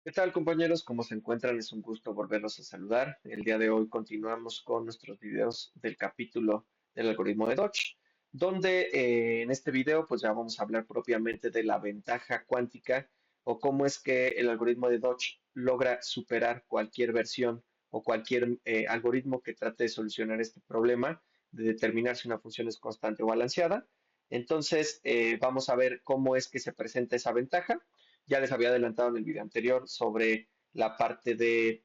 ¿Qué tal, compañeros? ¿Cómo se encuentran? Es un gusto volverlos a saludar. El día de hoy continuamos con nuestros videos del capítulo del algoritmo de Dodge, donde en este video pues ya vamos a hablar propiamente de la ventaja cuántica o cómo es que el algoritmo de Dodge logra superar cualquier versión o cualquier algoritmo que trate de solucionar este problema de determinar si una función es constante o balanceada. Entonces, vamos a ver cómo es que se presenta esa ventaja. Ya les había adelantado en el video anterior sobre la parte de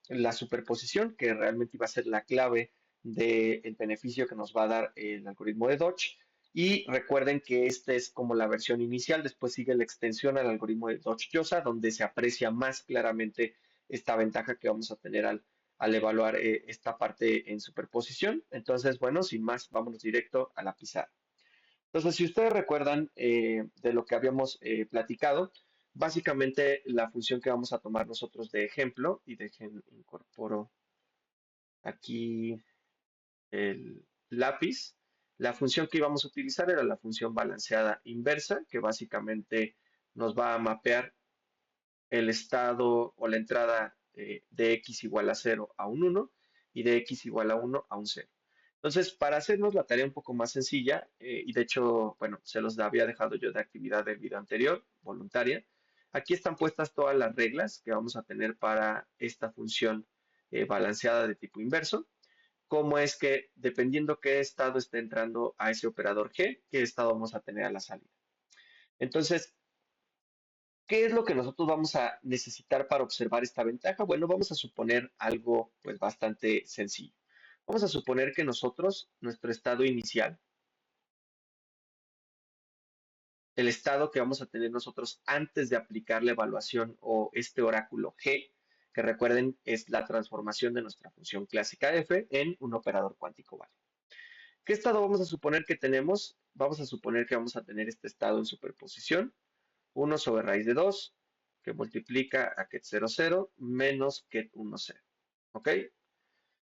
la superposición, que realmente iba a ser la clave del beneficio que nos va a dar el algoritmo de Dodge. Y recuerden que esta es como la versión inicial, después sigue la extensión al algoritmo de Dodge-Josa, donde se aprecia más claramente esta ventaja que vamos a tener al evaluar esta parte en superposición. Entonces, bueno, sin más, vámonos directo a la pizarra. Entonces, si ustedes recuerdan de lo que habíamos platicado, básicamente la función que vamos a tomar nosotros de ejemplo, y dejen incorporo aquí el lápiz, la función que íbamos a utilizar era la función balanceada inversa, que básicamente nos va a mapear el estado o la entrada de x igual a 0 a un 1 y de x igual a 1 a un 0. Entonces, para hacernos la tarea un poco más sencilla, y de hecho, bueno, se los había dejado yo de actividad del video anterior, voluntaria, aquí están puestas todas las reglas que vamos a tener para esta función balanceada de tipo inverso. Cómo es que, dependiendo qué estado esté entrando a ese operador g, qué estado vamos a tener a la salida. Entonces, ¿qué es lo que nosotros vamos a necesitar para observar esta ventaja? Bueno, vamos a suponer algo pues bastante sencillo. Vamos a suponer que nosotros, nuestro estado inicial, el estado que vamos a tener nosotros antes de aplicar la evaluación o este oráculo G, que recuerden es la transformación de nuestra función clásica f en un operador cuántico válido. ¿Qué estado vamos a suponer que tenemos? Vamos a suponer que vamos a tener este estado en superposición 1 sobre raíz de 2 que multiplica a ket 0, 0 menos ket 1, 0. ¿Ok?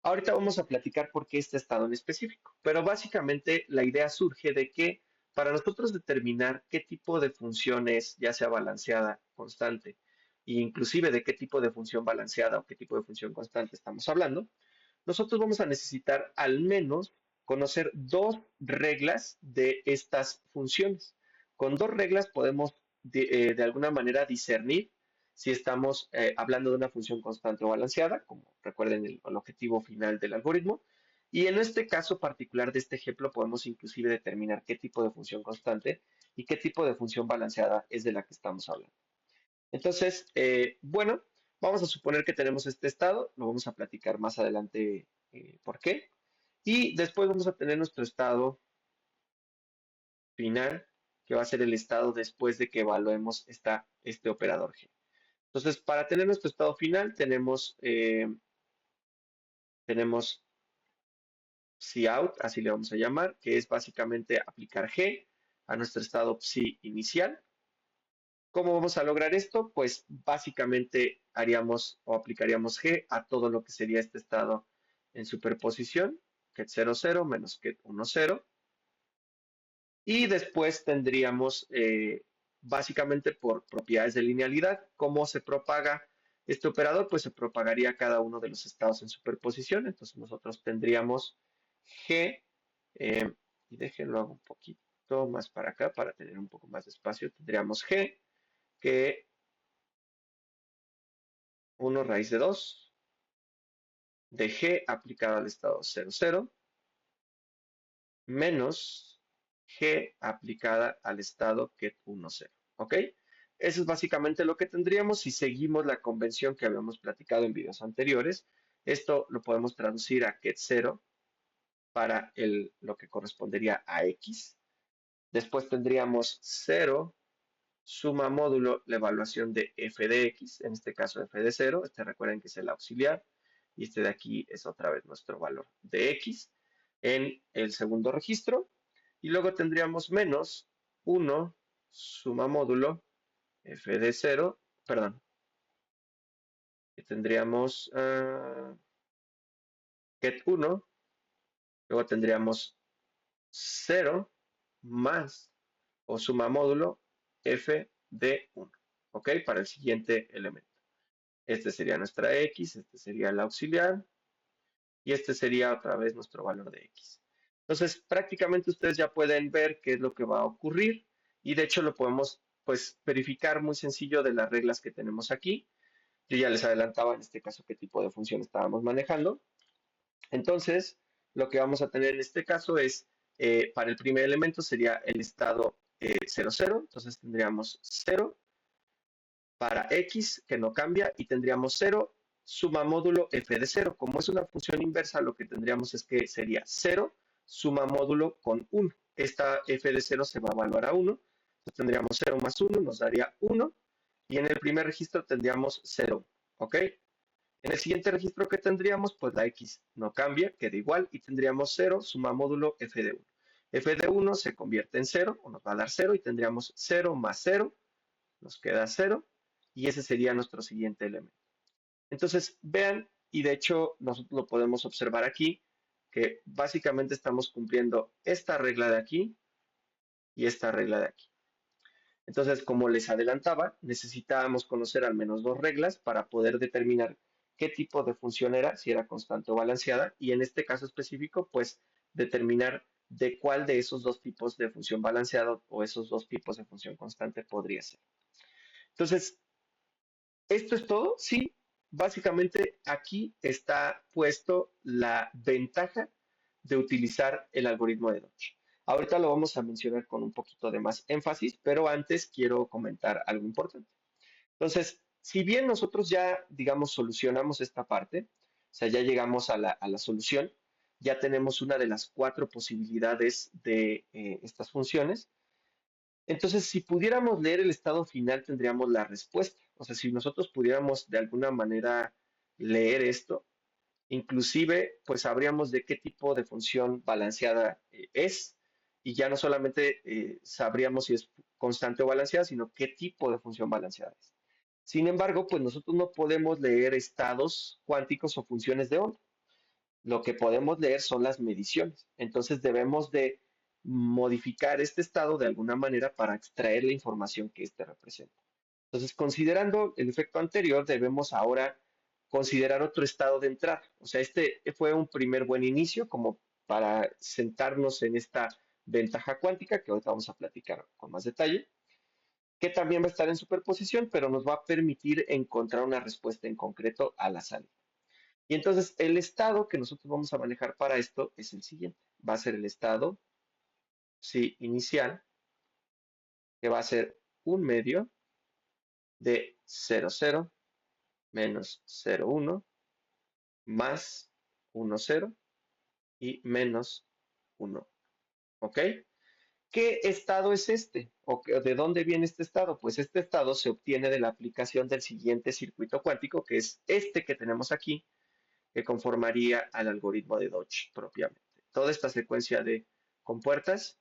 Ahorita vamos a platicar por qué este estado en específico, pero básicamente la idea surge de que para nosotros determinar qué tipo de función es, ya sea balanceada, constante, e inclusive de qué tipo de función balanceada o qué tipo de función constante estamos hablando, nosotros vamos a necesitar al menos conocer dos reglas de estas funciones. Con dos reglas podemos de alguna manera discernir si estamos hablando de una función constante o balanceada, como recuerden el objetivo final del algoritmo. Y en este caso particular de este ejemplo podemos inclusive determinar qué tipo de función constante y qué tipo de función balanceada es de la que estamos hablando. Entonces, bueno, vamos a suponer que tenemos este estado, lo vamos a platicar más adelante por qué. Y después vamos a tener nuestro estado final, que va a ser el estado después de que evaluemos este operador G. Entonces, para tener nuestro estado final, tenemos Cout, así le vamos a llamar, que es básicamente aplicar G a nuestro estado psi inicial. ¿Cómo vamos a lograr esto? Pues básicamente haríamos o aplicaríamos G a todo lo que sería este estado en superposición, ket 0, 0 menos ket 1, 0. Y después tendríamos básicamente por propiedades de linealidad, ¿cómo se propaga este operador? Pues se propagaría cada uno de los estados en superposición. Entonces nosotros tendríamos G, eh, y déjenlo hago un poquito más para acá para tener un poco más de espacio. Tendríamos G que 1 raíz de 2 de G aplicado al estado 0, 0 menos G aplicada al estado ket 1, 0. ¿Ok? Eso es básicamente lo que tendríamos si seguimos la convención que habíamos platicado en videos anteriores. Esto lo podemos traducir a ket 0 para lo que correspondería a x. Después tendríamos 0 suma módulo la evaluación de f de x, en este caso f de 0. Recuerden que es el auxiliar. Y este de aquí es otra vez nuestro valor de x en el segundo registro. Y luego tendríamos menos 1 suma módulo f de 0, perdón, que tendríamos ket 1, luego tendríamos 0 más o suma módulo f de 1. ¿ok? Para el siguiente elemento. Este sería nuestra X, este sería el auxiliar y este sería otra vez nuestro valor de X. Entonces, prácticamente ustedes ya pueden ver qué es lo que va a ocurrir y de hecho lo podemos pues verificar muy sencillo de las reglas que tenemos aquí. Yo ya les adelantaba en este caso qué tipo de función estábamos manejando. Entonces, lo que vamos a tener en este caso es, para el primer elemento sería el estado 0, 0, entonces tendríamos 0 para x, que no cambia, y tendríamos 0 suma módulo f de 0. Como es una función inversa, lo que tendríamos es que sería 0 suma módulo con 1. Esta f de 0 se va a evaluar a 1, entonces tendríamos 0 más 1, nos daría 1, y en el primer registro tendríamos 0, ¿ok? En el siguiente registro que tendríamos, pues la x no cambia, queda igual, y tendríamos 0 suma módulo f de 1. F de 1 se convierte en 0, o nos va a dar 0, y tendríamos 0 más 0, nos queda 0, y ese sería nuestro siguiente elemento. Entonces, vean, y de hecho nosotros lo podemos observar aquí, que básicamente estamos cumpliendo esta regla de aquí y esta regla de aquí. Entonces, como les adelantaba, necesitábamos conocer al menos dos reglas para poder determinar qué tipo de función era, si era constante o balanceada, y en este caso específico, pues determinar de cuál de esos dos tipos de función balanceada o esos dos tipos de función constante podría ser. Entonces, ¿esto es todo? Sí, básicamente aquí está puesto la ventaja de utilizar el algoritmo de Dodge. Ahorita lo vamos a mencionar con un poquito de más énfasis, pero antes quiero comentar algo importante. Entonces, si bien nosotros ya, digamos, solucionamos esta parte, o sea, ya llegamos a la solución, ya tenemos una de las cuatro posibilidades de estas funciones, entonces, si pudiéramos leer el estado final, tendríamos la respuesta. O sea, si nosotros pudiéramos de alguna manera leer esto, inclusive, pues sabríamos de qué tipo de función balanceada es, y ya no solamente sabríamos si es constante o balanceada, sino qué tipo de función balanceada es. Sin embargo, pues nosotros no podemos leer estados cuánticos o funciones de onda. Lo que podemos leer son las mediciones. Entonces debemos de modificar este estado de alguna manera para extraer la información que éste representa. Entonces, considerando el efecto anterior, debemos ahora considerar otro estado de entrada. O sea, este fue un primer buen inicio como para sentarnos en esta ventaja cuántica que ahorita vamos a platicar con más detalle, que también va a estar en superposición, pero nos va a permitir encontrar una respuesta en concreto a la salida. Y entonces el estado que nosotros vamos a manejar para esto es el siguiente. Va a ser el estado, sí, inicial, que va a ser un medio de 0, 0 menos 0, 1 más 1, 0 y menos 1. ¿Ok? ¿Qué estado es este? ¿O de dónde viene este estado? Pues este estado se obtiene de la aplicación del siguiente circuito cuántico, que es este que tenemos aquí, que conformaría al algoritmo de Dodge propiamente. Toda esta secuencia de compuertas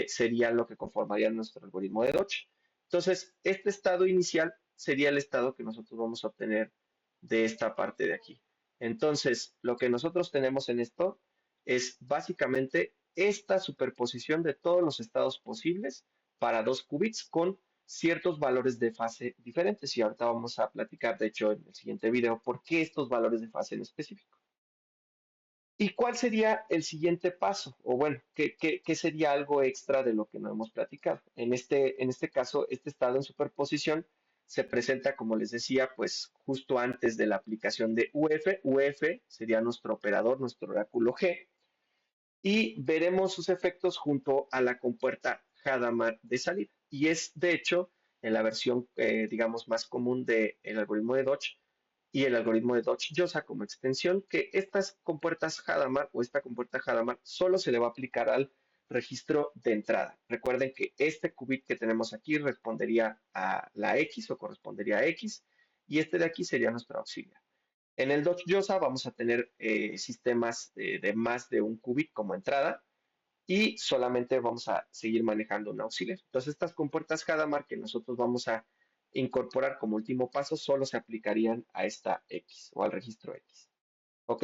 sería lo que conformaría nuestro algoritmo de Dodge. Entonces, este estado inicial sería el estado que nosotros vamos a obtener de esta parte de aquí. Entonces, lo que nosotros tenemos en esto es básicamente esta superposición de todos los estados posibles para dos qubits con ciertos valores de fase diferentes. Y ahorita vamos a platicar, de hecho, en el siguiente video, por qué estos valores de fase en específico. ¿Y cuál sería el siguiente paso? O bueno, ¿qué sería algo extra de lo que no hemos platicado? En este caso, este estado en superposición se presenta, como les decía, pues justo antes de la aplicación de UF. UF sería nuestro operador, nuestro oráculo G, y veremos sus efectos junto a la compuerta Hadamard de salida. Y es, de hecho, en la versión, digamos, más común del algoritmo de Dodge y el algoritmo de Dodge-Josa como extensión, que estas compuertas Hadamard o esta compuerta Hadamard solo se le va a aplicar al registro de entrada. Recuerden que este qubit que tenemos aquí respondería a la X o correspondería a X, y este de aquí sería nuestro auxiliar. En el Dodge-Josa vamos a tener sistemas de más de un qubit como entrada y solamente vamos a seguir manejando un auxiliar. Entonces, estas compuertas Hadamard que nosotros vamos a incorporar como último paso solo se aplicarían a esta X o al registro X. ¿Ok?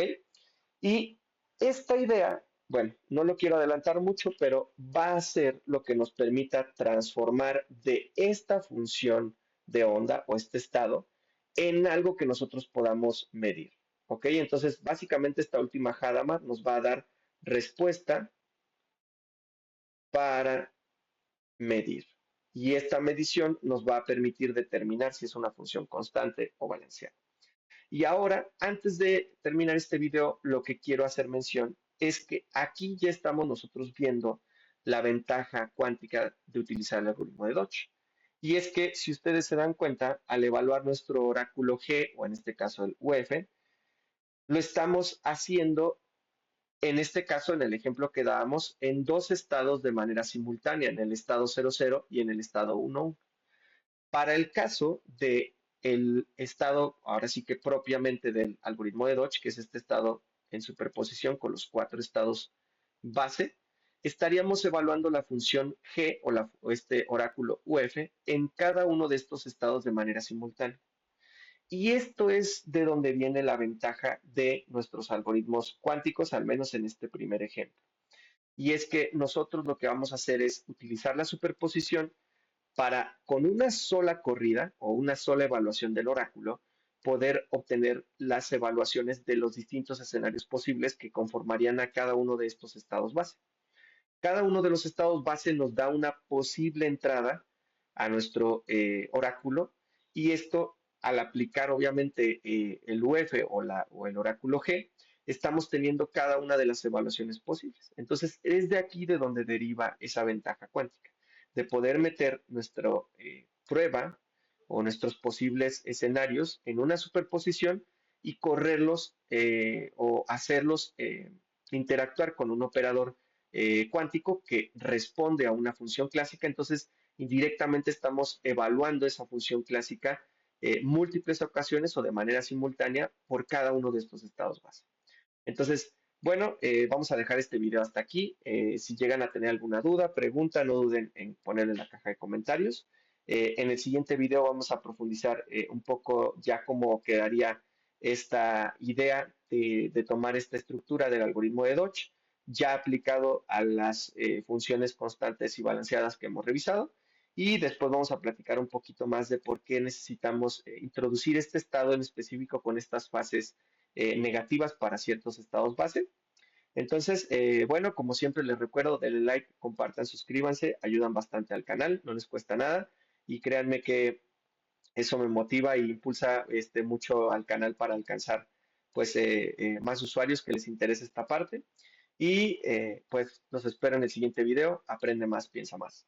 Y esta idea, bueno, no lo quiero adelantar mucho, pero va a ser lo que nos permita transformar de esta función de onda o este estado en algo que nosotros podamos medir. ¿Ok? Entonces, básicamente esta última Hadamard nos va a dar respuesta para medir. Y esta medición nos va a permitir determinar si es una función constante o balanceada. Y ahora, antes de terminar este video, lo que quiero hacer mención es que aquí ya estamos nosotros viendo la ventaja cuántica de utilizar el algoritmo de Dodge. Y es que si ustedes se dan cuenta, al evaluar nuestro oráculo G, o en este caso el UF, lo estamos haciendo, en este caso, en el ejemplo que dábamos, en dos estados de manera simultánea, en el estado 00 y en el estado 11. Para el caso de el estado, ahora sí que propiamente del algoritmo de Dodge, que es este estado en superposición con los cuatro estados base, estaríamos evaluando la función G o este oráculo UF en cada uno de estos estados de manera simultánea. Y esto es de donde viene la ventaja de nuestros algoritmos cuánticos, al menos en este primer ejemplo. Y es que nosotros lo que vamos a hacer es utilizar la superposición para, con una sola corrida o una sola evaluación del oráculo, poder obtener las evaluaciones de los distintos escenarios posibles que conformarían a cada uno de estos estados base. Cada uno de los estados base nos da una posible entrada a nuestro oráculo, y esto, al aplicar obviamente el UF o el oráculo G, estamos teniendo cada una de las evaluaciones posibles. Entonces, es de aquí de donde deriva esa ventaja cuántica, de poder meter nuestra prueba o nuestros posibles escenarios en una superposición y correrlos o hacerlos interactuar con un operador cuántico que responde a una función clásica. Entonces, indirectamente estamos evaluando esa función clásica múltiples ocasiones o de manera simultánea por cada uno de estos estados base. Entonces, bueno, vamos a dejar este video hasta aquí. Si llegan a tener alguna duda, pregunta, no duden en ponerla en la caja de comentarios. En el siguiente video vamos a profundizar un poco ya cómo quedaría esta idea de tomar esta estructura del algoritmo de Dodge, ya aplicado a las funciones constantes y balanceadas que hemos revisado. Y después vamos a platicar un poquito más de por qué necesitamos introducir este estado en específico con estas fases negativas para ciertos estados base. Entonces, bueno, como siempre les recuerdo, denle like, compartan, suscríbanse, ayudan bastante al canal, no les cuesta nada, y créanme que eso me motiva e impulsa mucho al canal para alcanzar pues más usuarios que les interese esta parte. Y pues los espero en el siguiente video. Aprende más, piensa más.